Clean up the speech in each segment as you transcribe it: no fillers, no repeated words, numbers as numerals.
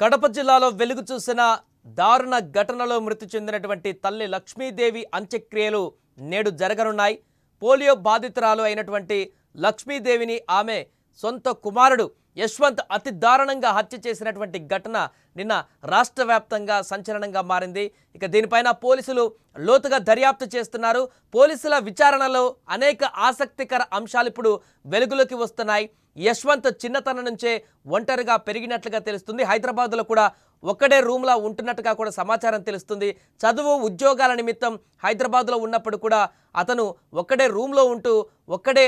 కడప జిల్లాలో వెలుగు చూసిన దారుణ ఘటనలో మృతి చెందినటువంటి తల్లి లక్ష్మీదేవి అంత్యక్రియలు నేడు జరగనున్నాయి. పోలియో బాధితురాలు అయినటువంటి లక్ష్మీదేవిని ఆమె సొంత కుమారుడు యశ్వంత్ అతి దారుణంగా హత్య చేసినటువంటి ఘటన నిన్న రాష్ట్ర వ్యాప్తంగా సంచలనంగా మారింది. ఇక దీనిపైన పోలీసులు లోతుగా దర్యాప్తు చేస్తున్నారు. పోలీసుల విచారణలో అనేక ఆసక్తికర అంశాలు ఇప్పుడు వెలుగులోకి వస్తున్నాయి. యశ్వంత్ చిన్నతనం నుంచే ఒంటరిగా పెరిగినట్లుగా తెలుస్తుంది. హైదరాబాద్లో కూడా ఒక్కడే రూమ్లో ఉంటున్నట్టుగా కూడా సమాచారం తెలుస్తుంది. చదువు ఉద్యోగాల నిమిత్తం హైదరాబాద్లో ఉన్నప్పుడు కూడా అతను ఒక్కడే రూమ్లో ఉంటూ ఒక్కడే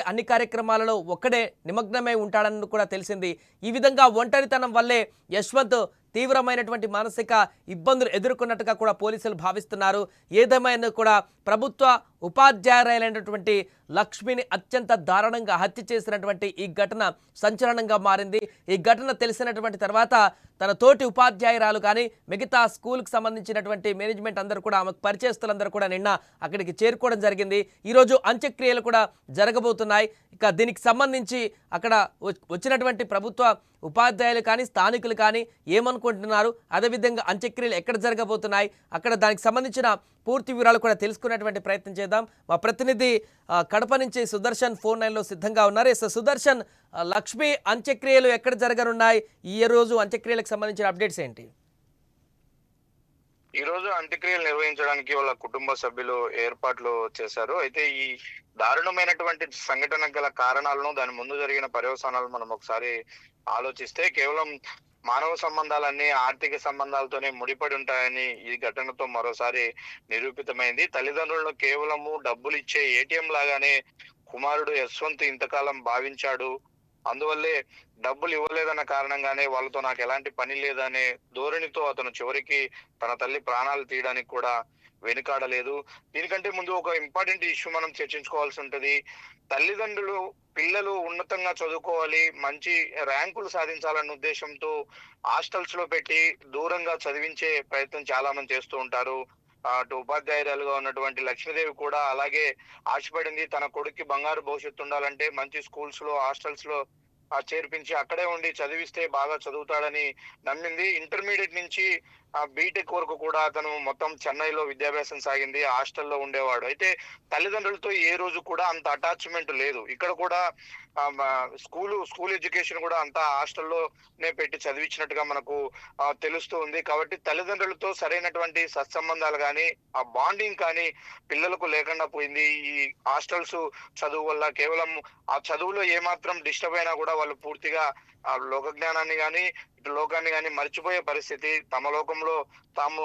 అన్ని కార్యక్రమాలలో ఒక్కడే నిమగ్నమై ఉంటాడని కూడా తెలిసింది. ఈ విధంగా ఒంటరితనం వల్లే యశ్వంత్ తీవ్రమైనటువంటి మానసిక ఇబ్బందులు ఎదుర్కొన్నట్టుగా కూడా పోలీసులు భావిస్తున్నారు. ఏదేమైనా కూడా ప్రభుత్వ ఉపాధ్యాయురాలైనటువంటి లక్ష్మిని అత్యంత దారుణంగా హత్య చేసినటువంటి ఈ ఘటన సంచలనంగా మారింది. ఈ ఘటన తెలిసినటువంటి తర్వాత తన తోటి ఉపాధ్యాయురాలు కానీ మిగతా స్కూల్కి సంబంధించినటువంటి మేనేజ్మెంట్ అందరూ కూడా ఆమెకు పరిచయస్తులందరూ కూడా నిన్న అక్కడికి చేరుకోవడం జరిగింది. ఈరోజు అంత్యక్రియలు కూడా జరగబోతున్నాయి. ఇక దీనికి సంబంధించి అక్కడ వచ్చినటువంటి ప్రభుత్వ ఉపాధ్యాయులు కానీ స్థానికులు కానీ ఏమనుకుంటున్నారు, అదేవిధంగా అంత్యక్రియలు ఎక్కడ జరగబోతున్నాయి, అక్కడ దానికి సంబంధించిన పూర్తి వివరాలు కూడా తెలుసుకునేటువంటి ప్రయత్నం చేద్దాం. మా ప్రతినిధి కడప నుంచి సుదర్శన్ ఫోన్ లైన్లో సిద్ధంగా ఉన్నారు. సుదర్శన్, లక్ష్మి అంత్యక్రియలు ఎక్కడ జరగనున్నాయి, ఈ రోజు అంత్యక్రియలకు సంబంధించిన అప్డేట్స్ ఏంటి? ఈ రోజు అంత్యక్రియలు నిర్వహించడానికి వాళ్ళ కుటుంబ సభ్యులు ఏర్పాట్లు చేశారు. అయితే ఈ దారుణమైనటువంటి సంఘటన గల కారణాలను, దాని ముందు జరిగిన పర్యవసానాలను మనం ఒకసారి ఆలోచిస్తే కేవలం మానవ సంబంధాలన్నీ ఆర్థిక సంబంధాలతోనే ముడిపడి ఉంటాయని ఈ ఘటనతో మరోసారి నిరూపితమైంది. తల్లిదండ్రులను కేవలము డబ్బులు ఇచ్చే ఏటీఎం లాగానే కుమారుడు యశ్వంత్ ఇంతకాలం భావించాడు. అందువల్లే డబ్బులు ఇవ్వలేదన్న కారణంగానే వాళ్ళతో నాకు ఎలాంటి పని లేదనే ధోరణితో అతను చివరికి తన తల్లి ప్రాణాలు తీయడానికి కూడా వెనుకాడలేదు. దీనికంటే ముందు ఒక ఇంపార్టెంట్ ఇష్యూ మనం చర్చించుకోవాల్సి ఉంటది. తల్లిదండ్రులు పిల్లలు ఉన్నతంగా చదువుకోవాలి, మంచి ర్యాంకులు సాధించాలన్న ఉద్దేశంతో హాస్టల్స్ లో పెట్టి దూరంగా చదివించే ప్రయత్నం చాలా మంది చేస్తూ ఉంటారు. అటు ఉపాధ్యాయురాలుగా ఉన్నటువంటి లక్ష్మీదేవి కూడా అలాగే ఆశపడింది. తన కొడుక్కి బంగారు భవిష్యత్తు ఉండాలంటే మంచి స్కూల్స్ లో హాస్టల్స్ లో చేర్పించి అక్కడే ఉండి చదివిస్తే బాగా చదువుతాడని నమ్మింది. ఇంటర్మీడియట్ నుంచి బీటెక్ వరకు కూడా అతను మొత్తం చెన్నైలో విద్యాభ్యాసం సాగింది. హాస్టల్లో ఉండేవాడు. అయితే తల్లిదండ్రులతో ఏ రోజు కూడా అంత అటాచ్మెంట్ లేదు. ఇక్కడ కూడా స్కూల్ ఎడ్యుకేషన్ కూడా అంతా హాస్టల్లోనే పెట్టి చదివించినట్టుగా మనకు తెలుస్తూ ఉంది. కాబట్టి తల్లిదండ్రులతో సరైనటువంటి సత్సంబంధాలు కానీ ఆ బాండింగ్ కానీ పిల్లలకు లేకుండా పోయింది. ఈ హాస్టల్స్ చదువు వల్ల కేవలం ఆ చదువులో ఏమాత్రం డిస్టర్బ్ అయినా కూడా వాళ్ళు పూర్తిగా ఆ లోక జ్ఞానాన్ని కానీ ఇటు లోకాన్ని కానీ మర్చిపోయే పరిస్థితి, తమ లోకంలో తాము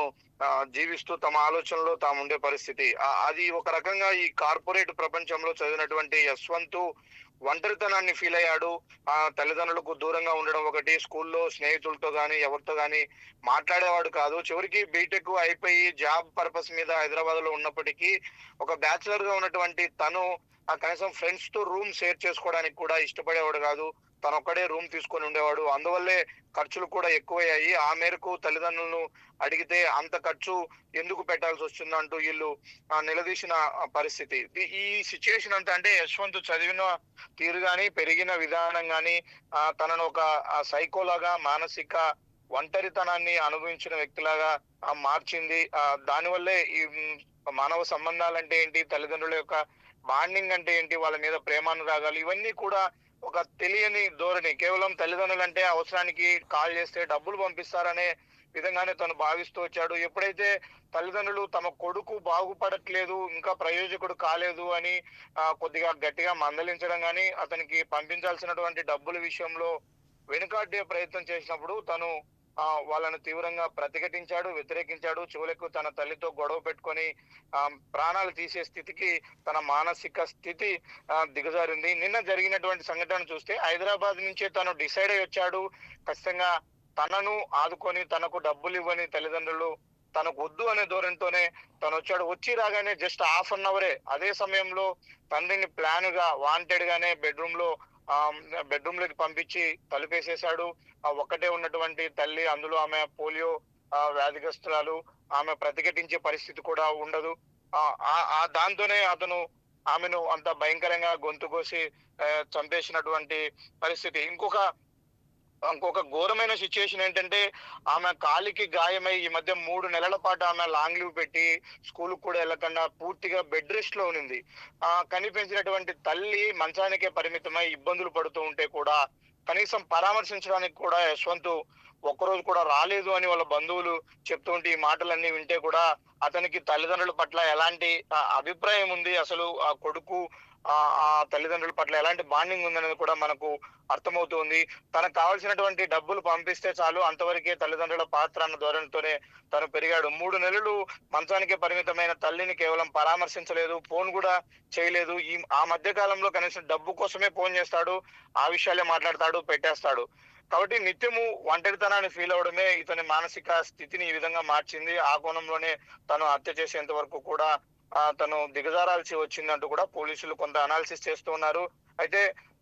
జీవిస్తూ తమ ఆలోచనలో తాము ఉండే పరిస్థితి. అది ఒక రకంగా ఈ కార్పొరేట్ ప్రపంచంలో చదివినటువంటి యశ్వంత్ ఒంటరితనాన్ని ఫీల్ అయ్యాడు. ఆ తల్లిదండ్రులకు దూరంగా ఉండడం ఒకటి, స్కూల్లో స్నేహితులతో గాని ఎవరితో గాని మాట్లాడేవాడు కాదు. చివరికి బీటెక్ అయిపోయి జాబ్ పర్పస్ మీద హైదరాబాద్ లో ఉన్నప్పటికీ ఒక బ్యాచిలర్ గా ఉన్నటువంటి తను కనీసం ఫ్రెండ్స్ తో రూమ్ షేర్ చేసుకోవడానికి కూడా ఇష్టపడేవాడు కాదు. తను ఒక్కడే రూమ్ తీసుకొని ఉండేవాడు. అందువల్లే ఖర్చులు కూడా ఎక్కువయ్యాయి. ఆ మేరకు తల్లిదండ్రులను అడిగితే అంత ఖర్చు ఎందుకు పెట్టాల్సి వస్తుందంటూ వీళ్ళు నిలదీసిన పరిస్థితి. ఈ సిచ్యుయేషన్ అంతా అంటే యశ్వంత్ చదివిన తీరు గాని పెరిగిన విధానం గాని తనను ఒక సైకోలాగా మానసిక ఒంటరితనాన్ని అనుభవించిన వ్యక్తిలాగా మార్చింది. దానివల్లే ఈ మానవ సంబంధాలంటే ఏంటి, తల్లిదండ్రుల యొక్క బాండింగ్ అంటే ఏంటి, వాళ్ళ మీద ప్రేమానురాగాలు ఇవన్నీ కూడా ఒక తెలియని ధోరణి. కేవలం తల్లిదండ్రులు అంటే అవసరానికి కాల్ చేస్తే డబ్బులు పంపిస్తారనే విధంగానే తను భావిస్తూ వచ్చాడు. ఎప్పుడైతే తల్లిదండ్రులు తమ కొడుకు బాగుపడట్లేదు, ఇంకా ప్రయోజకుడు కాలేదు అని కొద్దిగా గట్టిగా మందలించడం గాని అతనికి పంపించాల్సినటువంటి డబ్బుల విషయంలో వెనుకాడే ప్రయత్నం చేసినప్పుడు తను వాళ్ళను తీవ్రంగా ప్రతిఘటించాడు, వ్యతిరేకించాడు. చివరకు తన తల్లితో గొడవ పెట్టుకొని ప్రాణాలు తీసే స్థితికి తన మానసిక స్థితి దిగజారింది. నిన్న జరిగినటువంటి సంఘటన చూస్తే హైదరాబాద్ నుంచే తను డిసైడ్ అయి వచ్చాడు. ఖచ్చితంగా తనను ఆదుకొని తనకు డబ్బులు ఇవ్వని తల్లిదండ్రులు తనకు వద్దు అనే ధోరణితోనే తను వచ్చాడు. వచ్చి రాగానే జస్ట్ హాఫ్ అన్ అవరే అదే సమయంలో తండ్రిని ప్లాన్ గా వాంటెడ్ గానే బెడ్రూమ్ లోకి పంపించి తలుపేసేశాడు. ఒక్కటే ఉన్నటువంటి తల్లి, అందులో ఆమె పోలియో వ్యాధిగ్రస్తురాలు, ఆమె ప్రతిఘటించే పరిస్థితి కూడా ఉండదు. దాంతోనే అతను ఆమెను అంత భయంకరంగా గొంతు కోసి చంపేసినటువంటి పరిస్థితి. ఇంకొక ఇంకొక ఘోరమైన సిచ్యుయేషన్ ఏంటంటే ఆమె కాలికి గాయమై ఈ మధ్య 3 నెలల పాటు ఆమె లాంగ్ లీవ్ పెట్టి స్కూల్ కూడా వెళ్ళకుండా పూర్తిగా బెడ్ రెస్ట్ లో ఉంది. కనిపించినటువంటి తల్లి మంచానికే పరిమితమై ఇబ్బందులు పడుతూ ఉంటే కూడా కనీసం పరామర్శించడానికి కూడా యశ్వంత్ ఒక్కరోజు కూడా రాలేదు అని వాళ్ళ బంధువులు చెప్తుంటే ఈ మాటలన్నీ వింటే కూడా అతనికి తల్లిదండ్రుల పట్ల ఎలాంటి అభిప్రాయం ఉంది, అసలు ఆ కొడుకు ఆ తల్లిదండ్రుల పట్ల ఎలాంటి బాండింగ్ ఉందనేది కూడా మనకు అర్థమవుతుంది. తనకు కావాల్సినటువంటి డబ్బులు పంపిస్తే చాలు అంతవరకే తల్లిదండ్రుల పాత్ర అన్న ధోరణితోనే తను పెరిగాడు. 3 నెలలు మంచానికే పరిమితమైన తల్లిని కేవలం పరామర్శించలేదు, ఫోన్ కూడా చేయలేదు. ఆ మధ్య కాలంలో కనీసం డబ్బు కోసమే ఫోన్ చేస్తాడు, ఆ విషయాలే మాట్లాడతాడు, పెట్టేస్తాడు. కాబట్టి నిత్యము ఒంటరితనాన్ని ఫీల్ అవడమే ఇతని మానసిక స్థితిని ఈ విధంగా మార్చింది. ఆ కోణంలోనే తను హత్య చేసేంత వరకు కూడా తను దిగజారాల్సి వచ్చిందంటూ కూడా పోలీసులు కొంత అనాలిసిస్ చేస్తూ ఉన్నారు. అయితే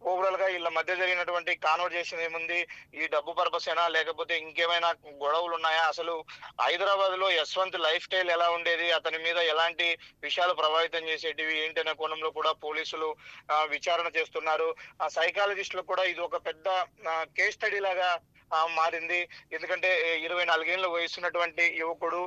ఓవరాల్ గా వీళ్ళ మధ్య జరిగినటువంటి కాన్వర్జేషన్ ఏముంది, ఈ డబ్బు పర్పస్ ఏనా లేకపోతే ఇంకేమైనా గొడవలు ఉన్నాయా, అసలు హైదరాబాద్ లో యశ్వంత్ లైఫ్ స్టైల్ ఎలా ఉండేది, అతని మీద ఎలాంటి విషయాలు ప్రభావితం చేసేటివి ఏంటి అనే కోణంలో కూడా పోలీసులు విచారణ చేస్తున్నారు. సైకాలజిస్టులు కూడా ఇది ఒక పెద్ద కేస్ స్టడీ లాగా మారింది. ఎందుకంటే 24 ఏళ్ళ వయసున్నటువంటి యువకుడు,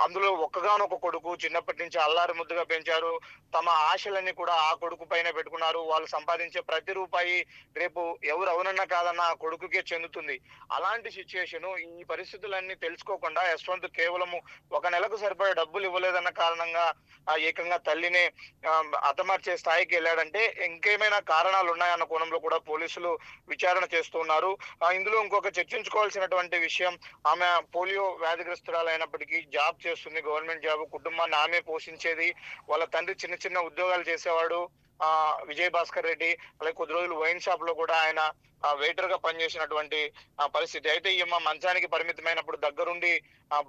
అందులో ఒక్కగానొక కొడుకు, చిన్నప్పటి నుంచి అల్లారి ముద్దుగా పెంచారు. తమ ఆశలన్నీ కూడా ఆ కొడుకు పైన పెట్టుకున్నారు. వాళ్ళు సంపాదించే ప్రతి రూపాయి రేపు ఎవరు అవునన్నా కాదన్నా ఆ కొడుకుకే చెందుతుంది. అలాంటి సిచ్యుయేషన్, ఈ పరిస్థితులన్నీ తెలుసుకోకుండా యశ్వంత్ కేవలము 1 నెలకు సరిపడే డబ్బులు ఇవ్వలేదన్న కారణంగా ఏకంగా తల్లినే హతమార్చే స్థాయికి వెళ్ళాడంటే ఇంకేమైనా కారణాలు ఉన్నాయన్న కోణంలో కూడా పోలీసులు విచారణ చేస్తున్నారు. ఇందులో ఇంకొక చర్చించుకోవాల్సినటువంటి విషయం, ఆమె పోలియో వ్యాధిగ్రస్తురాలు అయినప్పటికీ జాబ్ చేస్తుంది, గవర్నమెంట్ జాబ్, కుటుంబాన్ని ఆమె పోషించేది. వాళ్ళ తండ్రి చిన్న చిన్న ఉద్యోగాలు చేసేవాడు, విజయ్ భాస్కర్ రెడ్డి. అలాగే కొద్ది రోజులు వైన్ షాప్ లో కూడా ఆయన వెయిటర్ గా పనిచేసినటువంటి పరిస్థితి. అయితే ఈమె మంచానికి పరిమితమైనప్పుడు దగ్గరుండి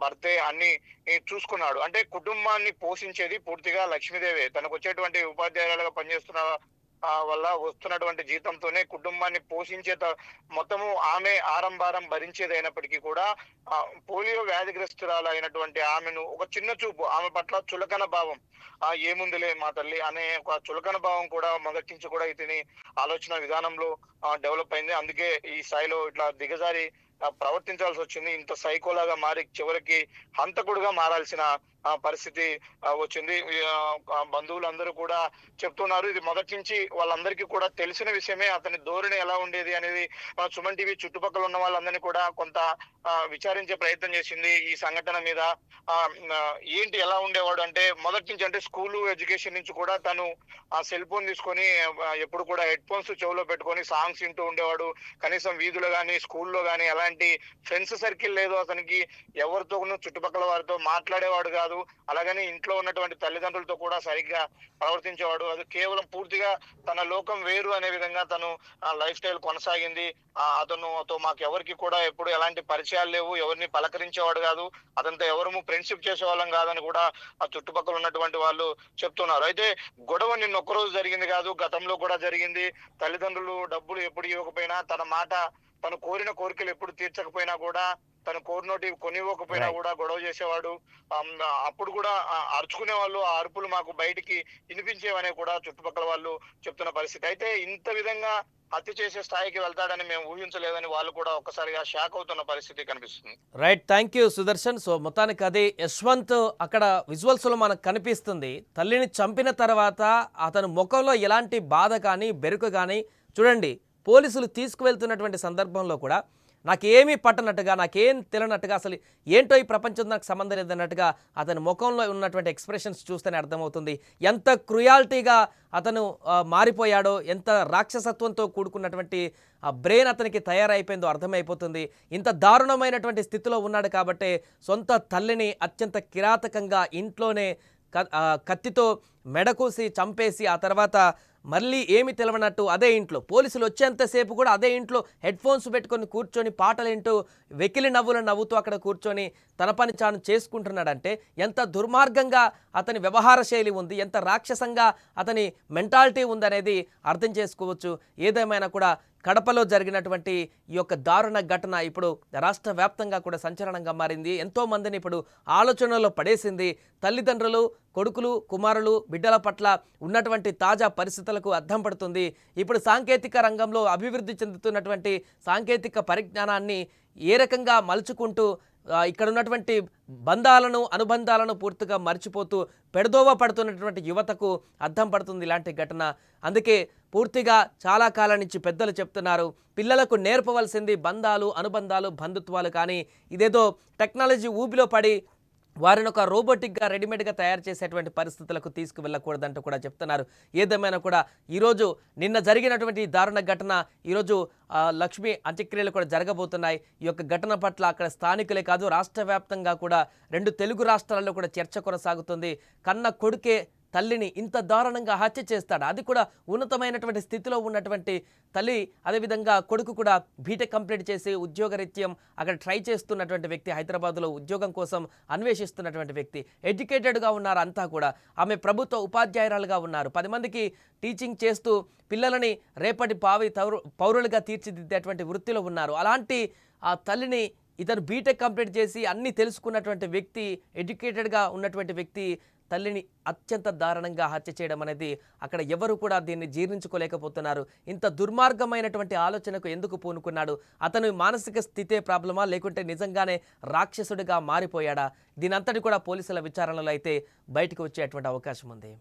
భర్తే అన్ని చూసుకున్నాడు. అంటే కుటుంబాన్ని పోషించేది పూర్తిగా లక్ష్మీదేవి. తనకు వచ్చేటువంటి ఉపాధ్యాయులుగా పనిచేస్తున్న వల్ల వస్తున్నటువంటి జీతంతోనే కుటుంబాన్ని పోషించే మొత్తము ఆమె ఆరంభారం భరించేదైనప్పటికీ కూడా పోలియో వ్యాధిగ్రస్తురాలు అయినటువంటి ఆమెను ఒక చిన్న చూపు, ఆమె పట్ల చులకన భావం, ఏముందిలే మా తల్లి అనే ఒక చులకన భావం కూడా మొదటి నుంచి కూడా ఇతని ఆలోచన విధానంలో డెవలప్ అయింది. అందుకే ఈ స్థాయిలో ఇట్లా దిగజారి ప్రవర్తించాల్సి వచ్చింది. ఇంత సైకోలాగా మారి చివరికి హంతకుడుగా మారాల్సిన పరిస్థితి వచ్చింది. బంధువులందరూ కూడా చెప్తున్నారు, ఇది మొదటి నుంచి వాళ్ళందరికీ కూడా తెలిసిన విషయమే. అతని ధోరణి ఎలా ఉండేది అనేది సుమన్ టీవీ చుట్టుపక్కల ఉన్న వాళ్ళందరినీ కూడా కొంత విచారించే ప్రయత్నం చేసింది ఈ సంఘటన మీద. ఏంటి ఎలా ఉండేవాడు అంటే మొదటి నుంచి, అంటే స్కూలు ఎడ్యుకేషన్ నుంచి కూడా తను ఆ సెల్ ఫోన్ తీసుకొని ఎప్పుడు కూడా హెడ్ ఫోన్స్ చెవులో పెట్టుకొని సాంగ్స్ వింటూ ఉండేవాడు. కనీసం వీధులో గానీ స్కూల్లో గానీ ఎలాంటి ఫ్రెండ్స్ సర్కిల్ లేదు అతనికి, ఎవరితో చుట్టుపక్కల వారితో మాట్లాడేవాడు కాదు. అలాగని ఇంట్లో ఉన్నటువంటి తల్లిదండ్రులతో కూడా సరిగ్గా ప్రవర్తించేవాడు. అది కేవలం పూర్తిగా తన లోకం వేరు అనే విధంగా తను లైఫ్ స్టైల్ కొనసాగింది. అతనుతో మాకు ఎవరికి కూడా ఎప్పుడు ఎలాంటి పరిచయాలు లేవు, ఎవరిని పలకరించేవాడు కాదు, అతనితో ఎవరు ఫ్రెండ్షిప్ చేసేవాళ్ళం కాదని కూడా ఆ చుట్టుపక్కల ఉన్నటువంటి వాళ్ళు చెప్తున్నారు. అయితే గొడవ నిన్న ఒక్కరోజు జరిగింది కాదు, గతంలో కూడా జరిగింది. తల్లిదండ్రులు డబ్బులు ఎప్పుడు ఇవ్వకపోయినా, తన మాట తను కోరిన కోరికలు ఎప్పుడు తీర్చకపోయినా కూడా, తను కోరినోటి కొనివ్వకపోయినా కూడా గొడవ చేసేవాడు. అప్పుడు కూడా అరుచుకునే వాళ్ళు, ఆ అరుపులు మాకు బయటికి వినిపించేవనే కూడా చుట్టుపక్కల వాళ్ళు చెప్తున్న పరిస్థితి. అయితే ఇంత విధంగా హత్య చేసే స్థాయికి వెళ్తాడని మేము ఊహించలేదని వాళ్ళు కూడా ఒక్కసారిగా షాక్ అవుతున్న పరిస్థితి కనిపిస్తుంది. Right, thank you Sudarshan. So మొత్తానికి అది యశ్వంత్ అక్కడ విజువల్స్లో మనకు కనిపిస్తుంది. తల్లిని చంపిన తర్వాత అతను ముఖంలో ఎలాంటి బాధ కానీ బెరుకు కానీ చూడండి. పోలీసులు తీసుకువెళ్తున్నటువంటి సందర్భంలో కూడా నాకేమీ పట్టనట్టుగా, నాకేం తెలియనట్టుగా, అసలు ఏంటో ఈ ప్రపంచం నాకు సంబంధం లేదన్నట్టుగా అతని ముఖంలో ఉన్నటువంటి ఎక్స్ప్రెషన్స్ చూస్తేనే అర్థమవుతుంది ఎంత క్రుయాలిటీగా అతను మారిపోయాడో, ఎంత రాక్షసత్వంతో కూడుకున్నటువంటి బ్రెయిన్ అతనికి తయారైపోయిందో అర్థమైపోతుంది. ఇంత దారుణమైనటువంటి స్థితిలో ఉన్నాడు కాబట్టే సొంత తల్లిని అత్యంత కిరాతకంగా ఇంట్లోనే కత్తితో మెడకూసి చంపేసి ఆ తర్వాత మళ్ళీ ఏమి తెలవనట్టు అదే ఇంట్లో పోలీసులు వచ్చేంతసేపు కూడా అదే ఇంట్లో హెడ్ ఫోన్స్ పెట్టుకొని కూర్చొని పాటలేంటూ వెకిలి నవ్వుతూ అక్కడ కూర్చొని తన పని తాను చేసుకుంటున్నాడంటే ఎంత దుర్మార్గంగా అతని వ్యవహార శైలి ఉంది, ఎంత రాక్షసంగా అతని మెంటాలిటీ ఉందనేది అర్థం చేసుకోవచ్చు. ఏదేమైనా కూడా కడపలో జరిగినటువంటి ఈ యొక్క దారుణ ఘటన ఇప్పుడు రాష్ట్ర వ్యాప్తంగా కూడా సంచలనంగా మారింది. ఎంతో మందిని ఇప్పుడు ఆలోచనలో పడేసింది. తల్లిదండ్రులు, కొడుకులు, కుమారులు, బిడ్డల పట్ల ఉన్నటువంటి తాజా పరిస్థితులకు అద్దం పడుతుంది. ఇప్పుడు సాంకేతిక రంగంలో అభివృద్ధి చెందుతున్నటువంటి సాంకేతిక పరిజ్ఞానాన్ని ఏ రకంగా మలుచుకుంటూ ఇక్కడ ఉన్నటువంటి బంధాలను, అనుబంధాలను పూర్తిగా మర్చిపోతూ పెడదోవ పడుతున్నటువంటి యువతకు అద్దం పడుతుంది ఇలాంటి ఘటన. అందుకే పూర్తిగా చాలా కాలం నుంచి పెద్దలు చెప్తున్నారు, పిల్లలకు నేర్పవలసింది బంధాలు, అనుబంధాలు, బంధుత్వాలు. కానీ ఇదేదో టెక్నాలజీ ఊబిలో పడి వారిని ఒక రోబోటిక్గా రెడీమేడ్గా తయారు చేసేటువంటి పరిస్థితులకు తీసుకువెళ్ళకూడదంటూ కూడా చెప్తున్నారు. ఏదేమైనా కూడా ఈరోజు నిన్న జరిగినటువంటి దారుణ ఘటన ఈరోజు లక్ష్మి అంత్యక్రియలు కూడా జరగబోతున్నాయి. ఈ యొక్క ఘటన పట్ల అక్కడ స్థానికులే కాదు రాష్ట్ర వ్యాప్తంగా కూడా 2 తెలుగు రాష్ట్రాల్లో కూడా చర్చ కొనసాగుతుంది. కన్న కొడుకే తల్లిని ఇంత దారుణంగా హత్య చేస్తాడు, అది కూడా ఉన్నతమైనటువంటి స్థితిలో ఉన్నటువంటి తల్లి. అదేవిధంగా కొడుకు కూడా బీటెక్ కంప్లీట్ చేసి ఉద్యోగరీత్యం అక్కడ ట్రై చేస్తున్నటువంటి వ్యక్తి, హైదరాబాద్లో ఉద్యోగం కోసం అన్వేషిస్తున్నటువంటి వ్యక్తి. ఎడ్యుకేటెడ్గా ఉన్నారు అంతా కూడా. ఆమె ప్రభుత్వ ఉపాధ్యాయురాలుగా ఉన్నారు. 10 మందికి టీచింగ్ చేస్తూ పిల్లలని రేపటి పౌరులుగా తీర్చిదిద్దేటువంటి వృత్తిలో ఉన్నారు. అలాంటి ఆ తల్లిని ఇతను బీటెక్ కంప్లీట్ చేసి అన్నీ తెలుసుకున్నటువంటి వ్యక్తి, ఎడ్యుకేటెడ్గా ఉన్నటువంటి వ్యక్తి తల్లిని అత్యంత దారుణంగా హత్య చేయడం అనేది అక్కడ ఎవరు కూడా దీన్ని జీర్ణించుకోలేకపోతున్నారు. ఇంత దుర్మార్గమైనటువంటి ఆలోచనకు ఎందుకు పూనుకున్నాడు? అతను మానసిక స్థితే ప్రాబ్లమా, లేకుంటే నిజంగానే రాక్షసుడిగా మారిపోయాడా? దీనంతటి కూడా పోలీసుల విచారణలో అయితే బయటకు వచ్చేటువంటి అవకాశం ఉంది.